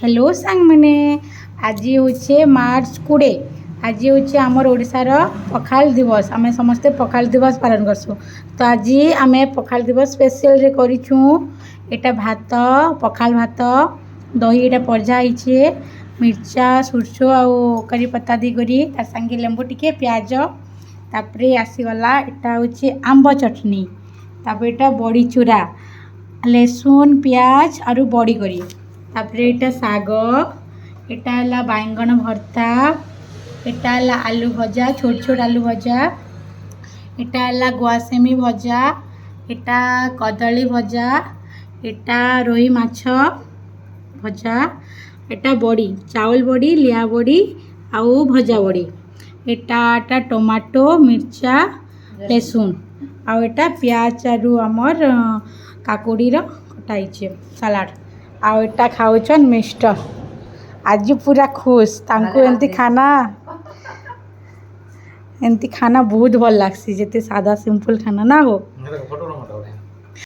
Hello सांग मैंने आज हूँ मार्च 20 आज हूँ आमर ओडिशार पखाल दिवस आम समस्ते पखाल दिवस पालन करसु। तो आज आम पखाल दिवस स्पेशल रे करिछु एटा भात पखाल भात दही एटा परजा आइछे मिर्चा सुरसो आउ करी पत्ता दी करी तार संगे लेंबू टिके प्याज तापरे आसीगला एटा हूँ आंब चटनी तापर एटा बड़ी चूरा लहसुन प्याज आरु बड़ी करी तापरे एटा साग एटा हला बैंगन भर्ता एटा हला आलू भजा छोट छोट आलू भजा एटा हला गुआसेमी भजा एटा कदली भजा एटा रोही माछ भजा एटा बड़ी चावल बड़ी लिया बड़ी आउ भजा बड़ी एटा टमाटो मिर्चा लहसुन आउ एटा प्याज आरु आमर काकुड़ीर कटाइछे सलाड आउ एटा खाउछन मिस्टर आज पूरा खुश तांको एंती खाना बहुत भल लागसी जेते सादा सिंपल खाना ना हो।